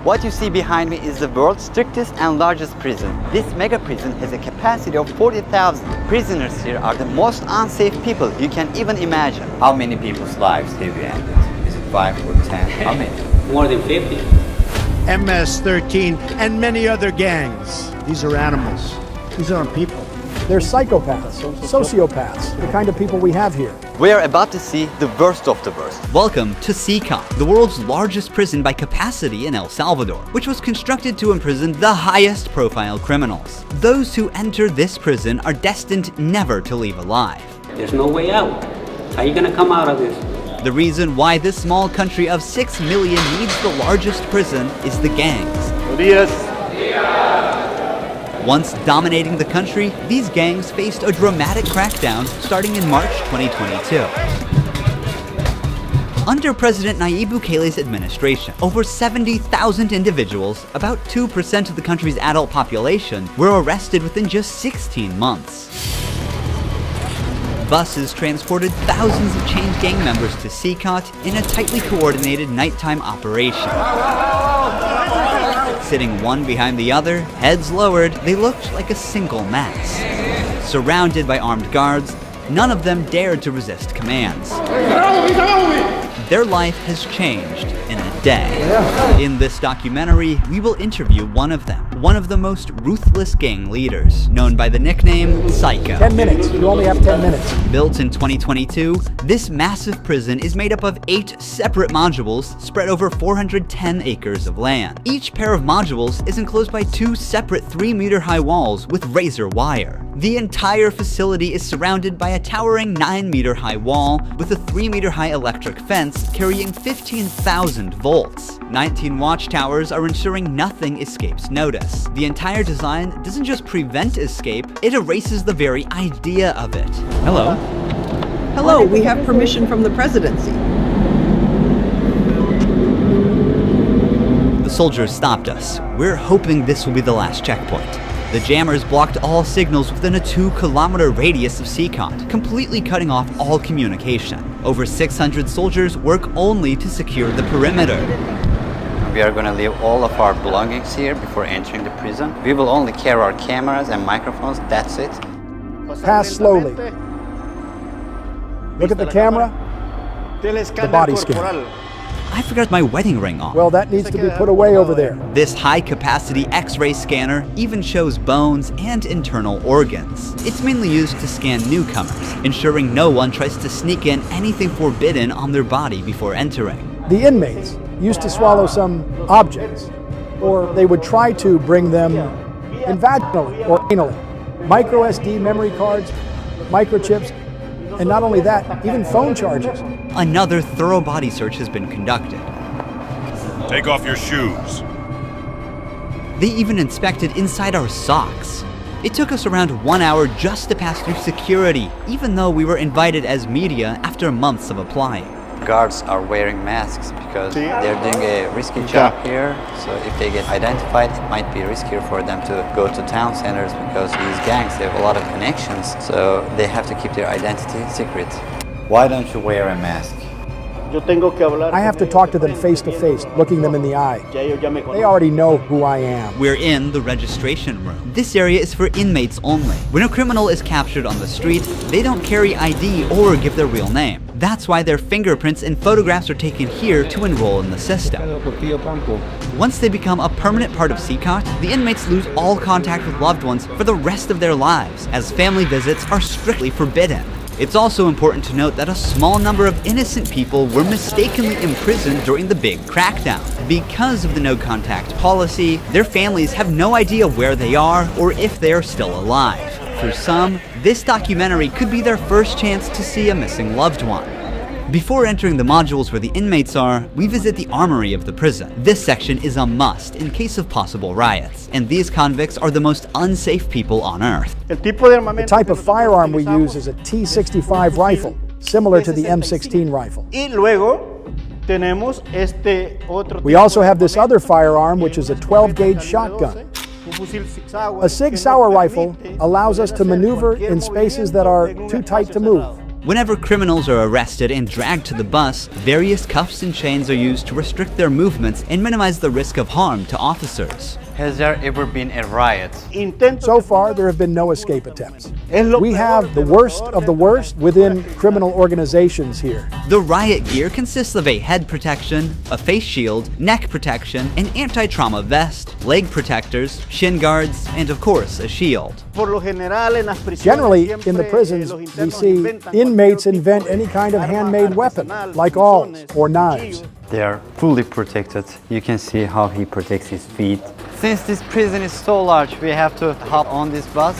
What you see behind me is the world's strictest and largest prison. This mega prison has a capacity of 40,000. Prisoners here are the most unsafe people you can even imagine. How many people's lives have you ended? Is it 5 or 10? How many? More than 50. MS-13 and many other gangs. These are animals. These aren't people. They're psychopaths, sociopaths, the kind of people we have here. We are about to see the worst of the worst. Welcome to CECOT, the world's largest prison by capacity in El Salvador, which was constructed to imprison the highest profile criminals. Those who enter this prison are destined never to leave alive. There's no way out. How are you gonna come out of this? The reason why this small country of 6 million needs the largest prison is the gangs. Once dominating the country, these gangs faced a dramatic crackdown starting in March 2022. Under President Nayib Bukele's administration, over 70,000 individuals, about 2% of the country's adult population, were arrested within just 16 months. Buses transported thousands of chained gang members to CECOT in a tightly coordinated nighttime operation. Sitting one behind the other, heads lowered, they looked like a single mass. Surrounded by armed guards, none of them dared to resist commands. Their life has changed in a day. In this documentary, we will interview one of them, one of the most ruthless gang leaders, known by the nickname Psycho. 10 minutes. You only have 10 minutes. Built in 2022, this massive prison is made up of 8 separate modules spread over 410 acres of land. Each pair of modules is enclosed by 2 separate 3-meter-high walls with razor wire. The entire facility is surrounded by a towering 9-meter-high wall with a 3-meter-high electric fence carrying 15,000 volts. 19 watchtowers are ensuring nothing escapes notice. The entire design doesn't just prevent escape, it erases the very idea of it. Hello. Hello, we have permission from the presidency. The soldiers stopped us. We're hoping this will be the last checkpoint. The jammers blocked all signals within a 2-kilometer radius of CECOT, completely cutting off all communication. Over 600 soldiers work only to secure the perimeter. We are going to leave all of our belongings here before entering the prison. We will only carry our cameras and microphones, that's it. Pass slowly. Look at the camera, the body scan. I forgot my wedding ring on. Well, that needs to be put away over there. This high-capacity X-ray scanner even shows bones and internal organs. It's mainly used to scan newcomers, ensuring no one tries to sneak in anything forbidden on their body before entering. The inmates used to swallow some objects, or they would try to bring them in vaginally or anally. Micro SD memory cards, microchips, and not only that, even phone charges. Another thorough body search has been conducted. Take off your shoes. They even inspected inside our socks. It took us around 1 hour just to pass through security, even though we were invited as media after months of applying. Guards are wearing masks because they're doing a risky job here. So if they get identified, it might be riskier for them to go to town centers because these gangs, they have a lot of connections. So they have to keep their identity secret. Why don't you wear a mask? I have to talk to them face to face, looking them in the eye. They already know who I am. We're in the registration room. This area is for inmates only. When a criminal is captured on the street, they don't carry ID or give their real name. That's why their fingerprints and photographs are taken here to enroll in the system. Once they become a permanent part of CECOT, the inmates lose all contact with loved ones for the rest of their lives, as family visits are strictly forbidden. It's also important to note that a small number of innocent people were mistakenly imprisoned during the big crackdown. Because of the no-contact policy, their families have no idea where they are or if they are still alive. For some, this documentary could be their first chance to see a missing loved one. Before entering the modules where the inmates are, we visit the armory of the prison. This section is a must in case of possible riots, and these convicts are the most unsafe people on earth. The type of firearm we use is a T65 rifle, similar to the M16 rifle. We also have this other firearm, which is a 12-gauge shotgun. A Sig Sauer rifle allows us to maneuver in spaces that are too tight to move. Whenever criminals are arrested and dragged to the bus, various cuffs and chains are used to restrict their movements and minimize the risk of harm to officers. Has there ever been a riot? So far, there have been no escape attempts. We have the worst of the worst within criminal organizations here. The riot gear consists of a head protection, a face shield, neck protection, an anti-trauma vest, leg protectors, shin guards, and of course, a shield. Generally, in the prisons, we see inmates invent any kind of handmade weapon, like awls or knives. They are fully protected. You can see how he protects his feet. Since this prison is so large, we have to hop on this bus.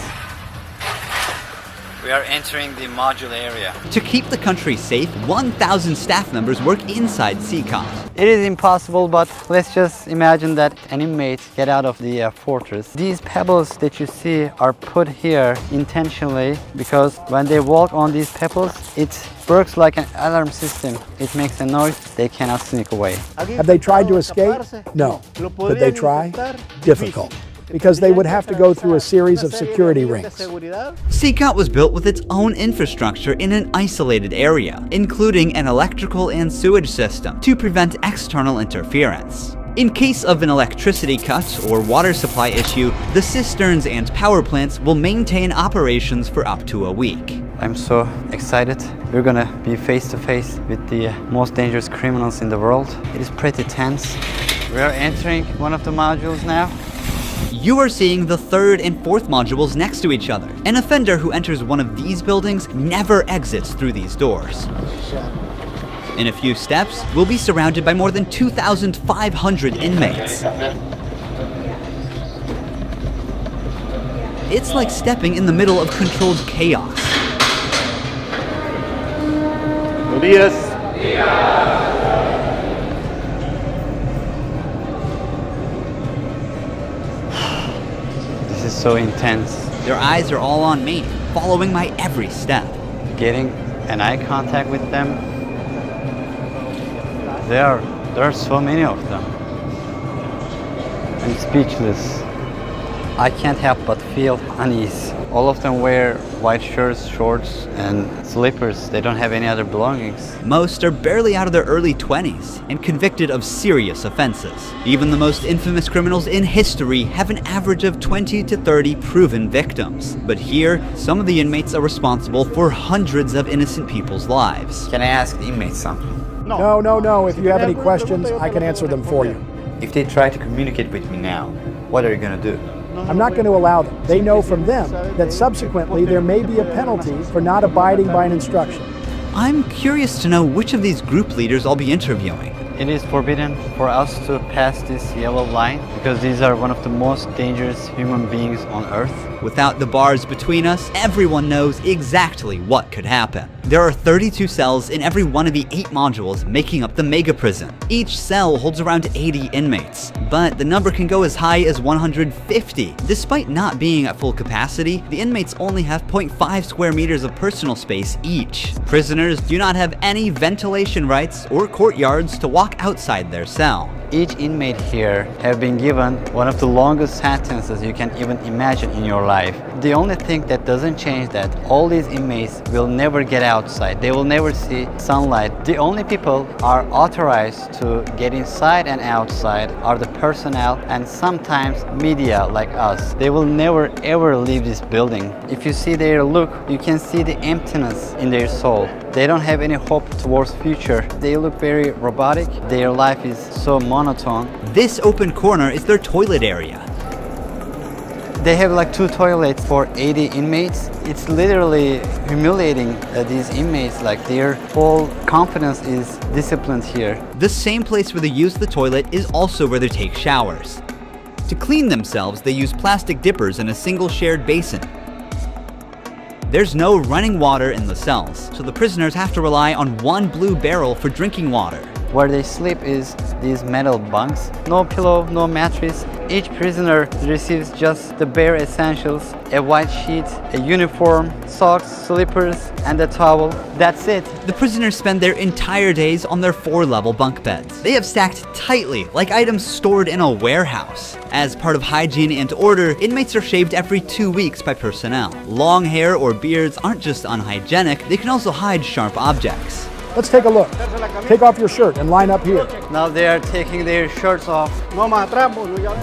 We are entering the module area. To keep the country safe, 1,000 staff members work inside CECOT. It is impossible, but let's just imagine that an inmate get out of the fortress. These pebbles that you see are put here intentionally because when they walk on these pebbles, it works like an alarm system. It makes a noise, they cannot sneak away. Have they tried to escape? No. Could they try? Difficult, because they would have to go through a series of security rings. CECOT was built with its own infrastructure in an isolated area, including an electrical and sewage system to prevent external interference. In case of an electricity cut or water supply issue, the cisterns and power plants will maintain operations for up to a week. I'm so excited. We're gonna be face to face with the most dangerous criminals in the world. It is pretty tense. We are entering one of the modules now. You are seeing the third and fourth modules next to each other. An offender who enters one of these buildings never exits through these doors. In a few steps, we'll be surrounded by more than 2,500 inmates. It's like stepping in the middle of controlled chaos. Notorious. This is so intense. Their eyes are all on me, following my every step. Getting an eye contact with them. There are so many of them. I'm speechless. I can't help but feel unease. All of them wear white shirts, shorts, and slippers. They don't have any other belongings. Most are barely out of their early 20s and convicted of serious offenses. Even the most infamous criminals in history have an average of 20 to 30 proven victims. But here, some of the inmates are responsible for hundreds of innocent people's lives. Can I ask the inmates something? No. If you have any questions, I can answer them for you. If they try to communicate with me now, what are you gonna do? I'm not going to allow them. They know from them that subsequently there may be a penalty for not abiding by an instruction. I'm curious to know which of these group leaders I'll be interviewing. It is forbidden for us to pass this yellow line because these are one of the most dangerous human beings on earth. Without the bars between us, everyone knows exactly what could happen. There are 32 cells in every one of the 8 modules making up the mega prison. Each cell holds around 80 inmates, but the number can go as high as 150. Despite not being at full capacity, the inmates only have 0.5 square meters of personal space each. Prisoners do not have any ventilation rights or courtyards to walk outside their cell. Each inmate here have been given one of the longest sentences you can even imagine in your life. The only thing that doesn't change that all these inmates will never get outside. They will never see sunlight. The only people are authorized to get inside and outside are the personnel and sometimes media like us. They will never ever leave this building. If you see their look, you can see the emptiness in their soul. They don't have any hope towards future. They look very robotic. Their life is so monotone. This open corner is their toilet area. They have like 2 toilets for 80 inmates. It's literally humiliating these inmates. Like their whole confidence is disciplined here. The same place where they use the toilet is also where they take showers. To clean themselves, they use plastic dippers in a single shared basin. There's no running water in the cells, so the prisoners have to rely on one blue barrel for drinking water. Where they sleep is these metal bunks. No pillow, no mattress. Each prisoner receives just the bare essentials: a white sheet, a uniform, socks, slippers, and a towel. That's it. The prisoners spend their entire days on their 4-level bunk beds. They have stacked tightly, like items stored in a warehouse. As part of hygiene and order, inmates are shaved every 2 weeks by personnel. Long hair or beards aren't just unhygienic, they can also hide sharp objects. Let's take a look. Take off your shirt and line up here. Now they are taking their shirts off.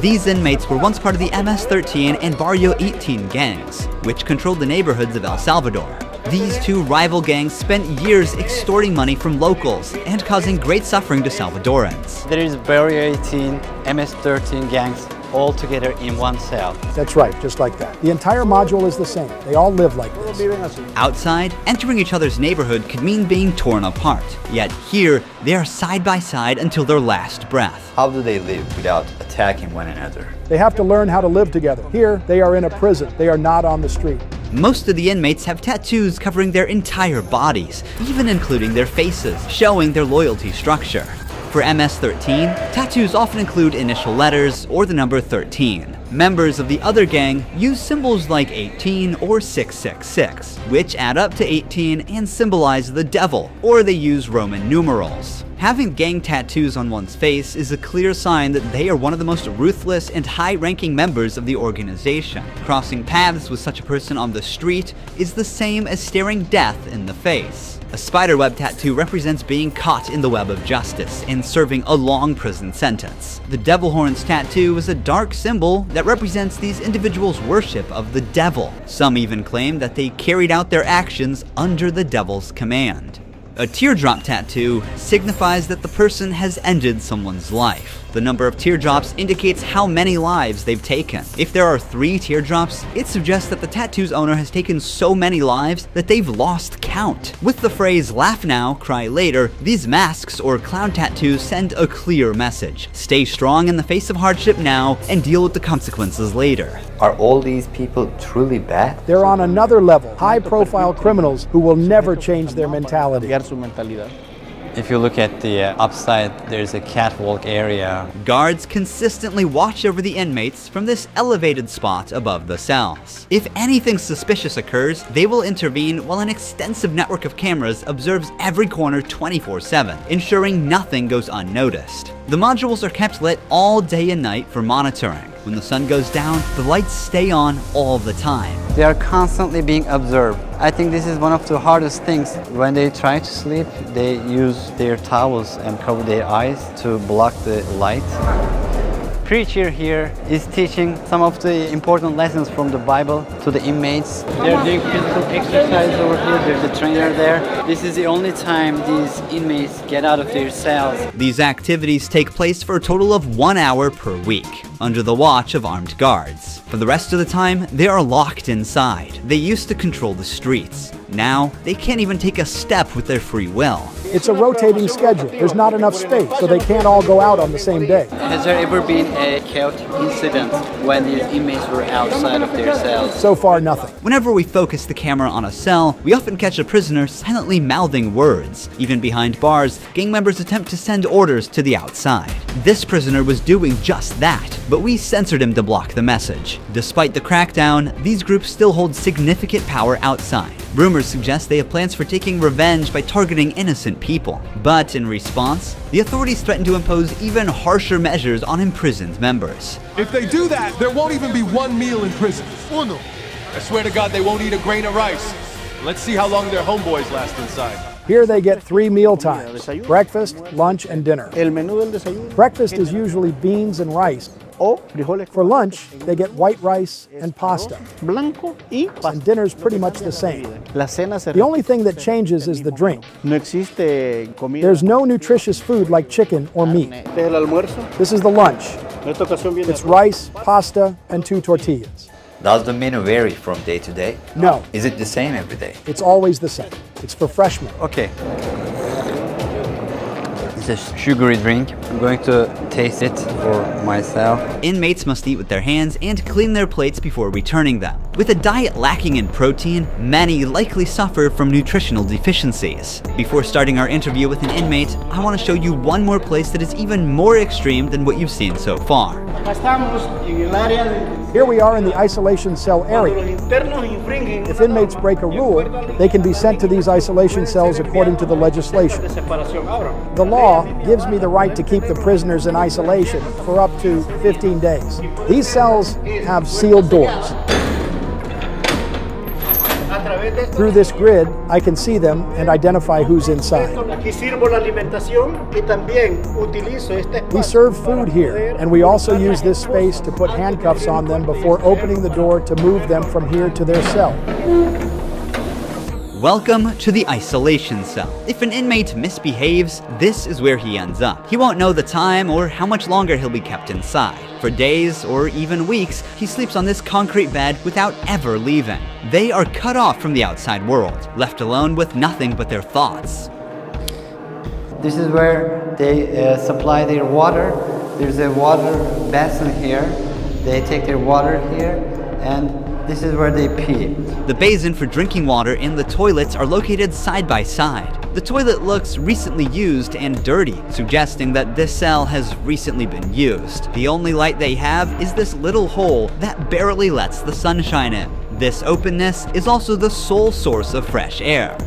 These inmates were once part of the MS-13 and Barrio 18 gangs, which controlled the neighborhoods of El Salvador. These two rival gangs spent years extorting money from locals and causing great suffering to Salvadorans. There is Barrio 18, MS-13 gangs all together in one cell. That's right, just like that. The entire module is the same. They all live like this. Outside, entering each other's neighborhood could mean being torn apart. Yet here, they are side by side until their last breath. How do they live without attacking one another? They have to learn how to live together. Here, they are in a prison. They are not on the street. Most of the inmates have tattoos covering their entire bodies, even including their faces, showing their loyalty structure. For MS-13, tattoos often include initial letters or the number 13. Members of the other gang use symbols like 18 or 666, which add up to 18 and symbolize the devil, or they use Roman numerals. Having gang tattoos on one's face is a clear sign that they are one of the most ruthless and high-ranking members of the organization. Crossing paths with such a person on the street is the same as staring death in the face. A spiderweb tattoo represents being caught in the web of justice and serving a long prison sentence. The devil horns tattoo is a dark symbol that represents these individuals' worship of the devil. Some even claim that they carried out their actions under the devil's command. A teardrop tattoo signifies that the person has ended someone's life. The number of teardrops indicates how many lives they've taken. If there are 3 teardrops, it suggests that the tattoo's owner has taken so many lives that they've lost count. With the phrase "laugh now, cry later," these masks or clown tattoos send a clear message. Stay strong in the face of hardship now and deal with the consequences later. Are all these people truly bad? They're on another level, high-profile criminals who will never change their mentality. If you look at the upside, there's a catwalk area. Guards consistently watch over the inmates from this elevated spot above the cells. If anything suspicious occurs, they will intervene while an extensive network of cameras observes every corner 24/7, ensuring nothing goes unnoticed. The modules are kept lit all day and night for monitoring. When the sun goes down, the lights stay on all the time. They are constantly being observed. I think this is one of the hardest things. When they try to sleep, they use their towels and cover their eyes to block the light. Preacher here is teaching some of the important lessons from the Bible to the inmates. They're doing physical exercise over here. There's a trainer there. This is the only time these inmates get out of their cells. These activities take place for a total of 1 hour per week, under the watch of armed guards. For the rest of the time, they are locked inside. They used to control the streets. Now, they can't even take a step with their free will. It's a rotating schedule. There's not enough space, so they can't all go out on the same day. Has there ever been a chaotic incident when these inmates were outside of their cells? So far, nothing. Whenever we focus the camera on a cell, we often catch a prisoner silently mouthing words. Even behind bars, gang members attempt to send orders to the outside. This prisoner was doing just that, but we censored him to block the message. Despite the crackdown, these groups still hold significant power outside. Rumors suggest they have plans for taking revenge by targeting innocent people. But in response, the authorities threaten to impose even harsher measures on imprisoned members. If they do that, there won't even be one meal in prison. Uno. I swear to God they won't eat a grain of rice. Let's see how long their homeboys last inside. Here they get 3 meal times: breakfast, lunch, and dinner. Breakfast is usually beans and rice. For lunch, they get white rice and pasta. And dinner's pretty much the same. The only thing that changes is the drink. There's no nutritious food like chicken or meat. This is the lunch. It's rice, pasta, and 2 tortillas. Does the menu vary from day to day? No. Is it the same every day? It's always the same. It's for freshmen. Okay. It's a sugary drink. I'm going to taste it for myself. Inmates must eat with their hands and clean their plates before returning them. With a diet lacking in protein, many likely suffer from nutritional deficiencies. Before starting our interview with an inmate, I want to show you one more place that is even more extreme than what you've seen so far. Here we are in the isolation cell area. If inmates break a rule, they can be sent to these isolation cells according to the legislation. The law gives me the right to keep the prisoners in isolation for up to 15 days. These cells have sealed doors. Through this grid, I can see them and identify who's inside. We serve food here, and we also use this space to put handcuffs on them before opening the door to move them from here to their cell. Welcome to the isolation cell. If an inmate misbehaves, this is where he ends up. He won't know the time or how much longer he'll be kept inside. For days or even weeks, he sleeps on this concrete bed without ever leaving. They are cut off from the outside world, left alone with nothing but their thoughts. This is where they supply their water. There's a water basin here. They take their water here, and this is where they pee. The basin for drinking water and the toilets are located side by side. The toilet looks recently used and dirty, suggesting that this cell has recently been used. The only light they have is this little hole that barely lets the sunshine in. This openness is also the sole source of fresh air.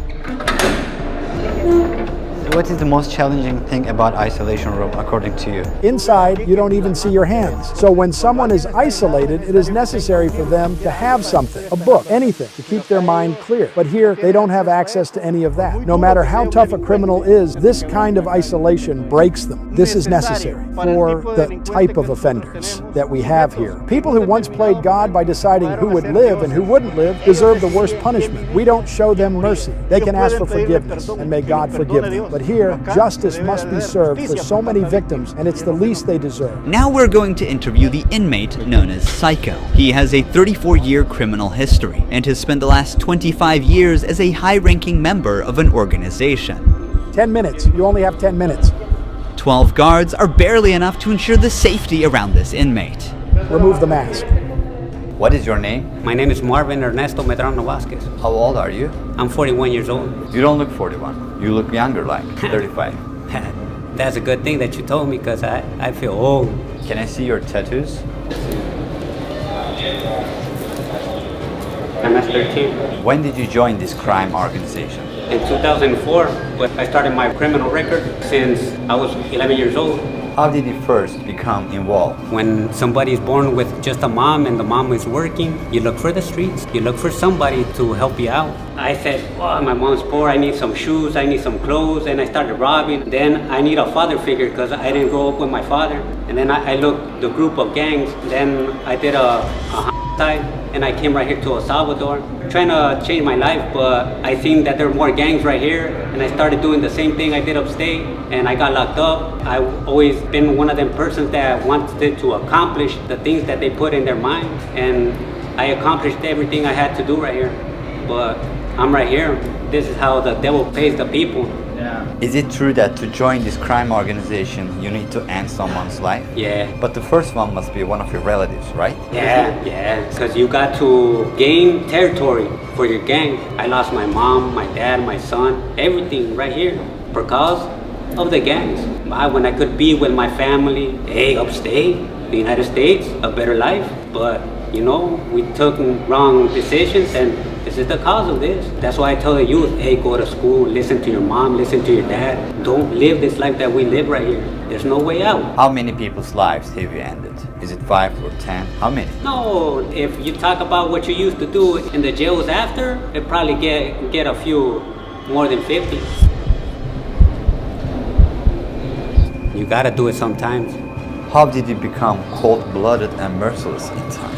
What is the most challenging thing about isolation room according to you? Inside, you don't even see your hands. So when someone is isolated, it is necessary for them to have something, a book, anything, to keep their mind clear. But here, they don't have access to any of that. No matter how tough a criminal is, this kind of isolation breaks them. This is necessary for the type of offenders that we have here. People who once played God by deciding who would live and who wouldn't live deserve the worst punishment. We don't show them mercy. They can ask for forgiveness, and may God forgive them. But here, justice must be served for so many victims, and it's the least they deserve. Now we're going to interview the inmate known as Psycho. He has a 34-year criminal history and has spent the last 25 years as a high-ranking member of an organization. 10 minutes. You only have 10 minutes. 12 guards are barely enough to ensure the safety around this inmate. Remove the mask. What is your name? My name is Marvin Ernesto Medrano Vasquez. How old are you? I'm 41 years old. You don't look 41. You look younger, like 35. That's a good thing that you told me, because I feel old. Can I see your tattoos? MS-13. When did you join this crime organization? In 2004, I started my criminal record since I was 11 years old. How did you first become involved? When somebody is born with just a mom and the mom is working, you look for the streets. You look for somebody to help you out. I said, well, my mom's poor, I need some shoes, I need some clothes, and I started robbing. Then I need a father figure because I didn't grow up with my father. And then I looked the group of gangs. Then I did a homicide, and I came right here to El Salvador, trying to change my life, but I seen that there were more gangs right here, and I started doing the same thing I did upstate, and I got locked up. I've always been one of them persons that wanted to accomplish the things that they put in their mind, and I accomplished everything I had to do right here. But I'm right here. This is how the devil pays the people. Yeah. Is it true that to join this crime organization, you need to end someone's life? Yeah. But the first one must be one of your relatives, right? Yeah, because you got to gain territory for your gang. I lost my mom, my dad, my son, everything right here because of the gangs. When I could be with my family, hey, upstate, the United States, a better life. But, you know, we took wrong decisions, and this is the cause of this. That's why I tell the youth, hey, go to school, listen to your mom, listen to your dad. Don't live this life that we live right here. There's no way out. How many people's lives have you ended? Is it 5 or 10? How many? No, if you talk about what you used to do in the jails after, it probably get a few more than 50. You gotta do it sometimes. How did you become cold-blooded and merciless in time?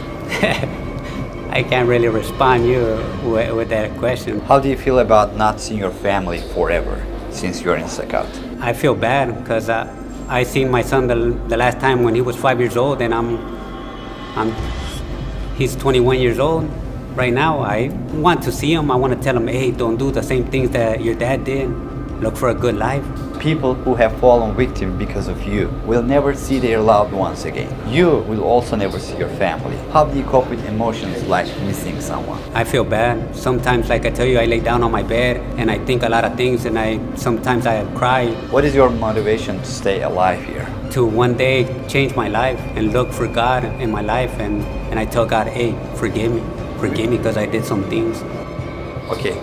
I can't really respond you with that question. How do you feel about not seeing your family forever since you're in CECOT? I feel bad because I seen my son the last time when he was 5 years old, and he's 21 years old right now. I want to see him. I want to tell him, hey, don't do the same things that your dad did. Look for a good life. People who have fallen victim because of you will never see their loved ones again. You will also never see your family. How do you cope with emotions like missing someone? I feel bad. Sometimes, like I tell you, I lay down on my bed and I think a lot of things, and sometimes I cry. What is your motivation to stay alive here? To one day change my life and look for God in my life, and I tell God, hey, forgive me because I did some things. Okay.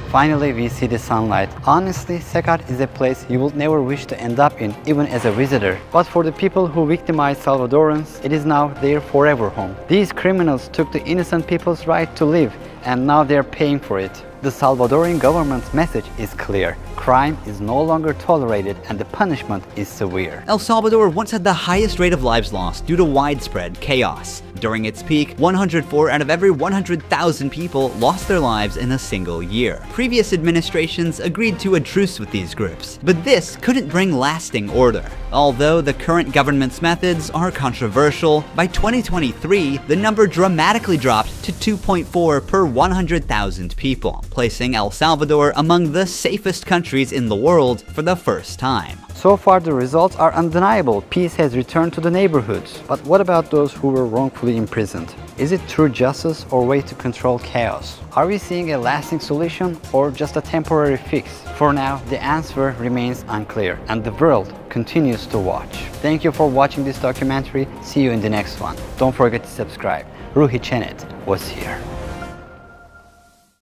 Finally, we see the sunlight. Honestly, CECOT is a place you will never wish to end up in, even as a visitor. But for the people who victimized Salvadorans, it is now their forever home. These criminals took the innocent people's right to live, and now they're paying for it. The Salvadoran government's message is clear. Crime is no longer tolerated and the punishment is severe. El Salvador once had the highest rate of lives lost due to widespread chaos. During its peak, 104 out of every 100,000 people lost their lives in a single year. Previous administrations agreed to a truce with these groups, but this couldn't bring lasting order. Although the current government's methods are controversial, by 2023, the number dramatically dropped to 2.4 per 100,000 people, placing El Salvador among the safest countries in the world for the first time. So far, the results are undeniable. Peace has returned to the neighborhoods. But what about those who were wrongfully imprisoned? Is it true justice or way to control chaos? Are we seeing a lasting solution or just a temporary fix? For now, the answer remains unclear and the world continues to watch. Thank you for watching this documentary. See you in the next one. Don't forget to subscribe. Ruhi Chenet was here.